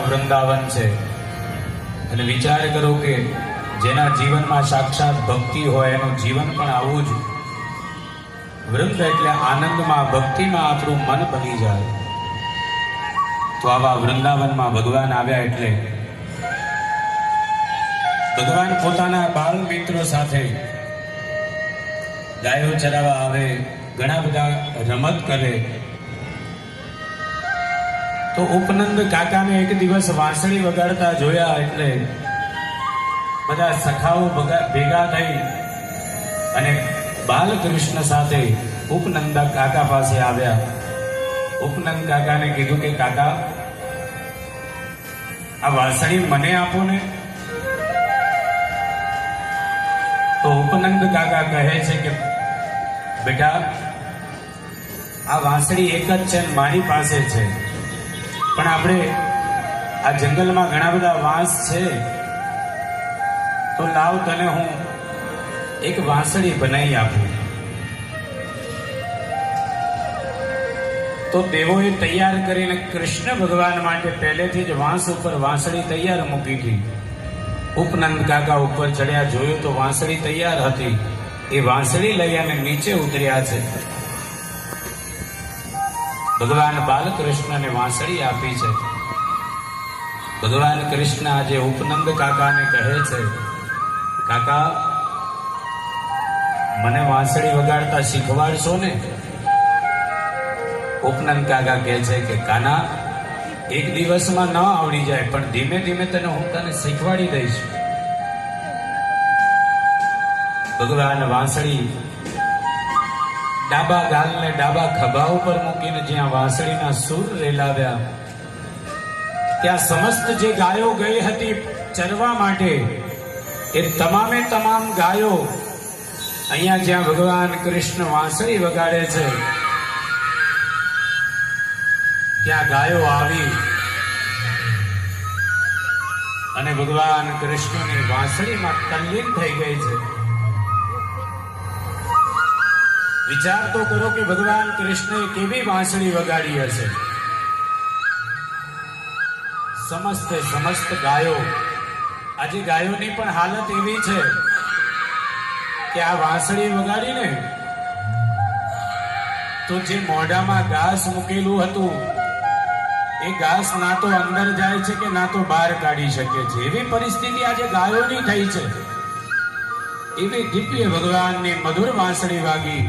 વૃંદાવન છે. અને વિચાર કરો કે જેના જીવનમાં સાક્ષાત ભક્તિ હોય એનું જીવન પણ આવું જ. વૃંદ એટલે આનંદમાં, ભક્તિમાં આપણું મન બની જાય. તો આવા વૃંદાવનમાં ભગવાન આવ્યા એટલે ભગવાન પોતાના બાળ મિત્રો સાથે ગાયો ચરાવવા આવે, ઘણા બધા રમત કરે. તો ઉપનંદ કાકાને એક દિવસ વાંસળી વગાડતા જોયા એટલે બધા સખાઓ ભેગા થઈ અને બાલકૃષ્ણ સાથે ઉપનંદ કાકા પાસે આવ્યા. ઉપનંદ કાકાને કીધું કે કાકા, આ વાંસળી મને આપો ને. તો ઉપનંદ કાકા કહે છે કે બેટા, આ વાંસળી એક જ છે, મારી પાસે છે, પણ આપણે આ જંગલમાં ઘણા બધા વાંસ છે, તો લાવ તને હું એક વાંસળી બનાવી આપું. તો દેવોએ તૈયાર કરીને કૃષ્ણ ભગવાન માટે પહેલેથી જ વાંસ ઉપર વાંસળી તૈયાર મૂકી હતી. ઉપનંદ કાકા ઉપર ચડ્યા, જોયું તો વાંસળી તૈયાર હતી. એ વાંસળી લઈ અને નીચે ઉતર્યા છે. ભગવાન બાલકૃષ્ણને વાંસળી આપી છે. ભગવાન કૃષ્ણ આજે ઉપનંદ કાકાને કહે છે, કાકા, મને વાંસળી વગાડતા શીખવાડશો ને? ઉપનંદ કાકા કહે છે કે કાના, એક દિવસમાં ન આવડી જાય, પણ ધીમે ધીમે તને હું તને શીખવાડી દઈશ. ભગવાન વાંસળી ડાબા ગાલને ડાબા ખભા ઉપર મૂકીને જ્યાં વાંસળીના સૂર રેલાવ્યા, ત્યાં સમસ્ત જે ગાયો ગઈ હતી ચરવા માટે, એ તમામે તમામ ગાયો અહીંયા જ્યાં ભગવાન કૃષ્ણ વાંસળી વગાડે છે ત્યાં ગાયો આવી અને ભગવાન કૃષ્ણની વાંસળીમાં તલ્લીન થઈ ગઈ છે. વિચાર તો કરો કે ભગવાન કૃષ્ણએ કેવી વાંસળી વગાડી હશે. સમસ્ત ગાયો, આજે ગાયોની પણ હાલત એવી છે કે આ વાંસળી વગાડીને તો જે મોઢામાં ઘાસ મૂકેલું હતું એ ઘાસ ના તો અંદર જાય છે કે ના તો બહાર કાઢી શકે છે. એવી પરિસ્થિતિ આજે ગાયોની થઈ છે. એવી દિવ્ય ભગવાનની મધુર વાંસળી વાગી.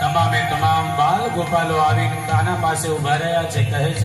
તમામે તમામ બાલ ગોપાલો આવીને કાના પાસે ઉભા રહ્યા છે, કહે છે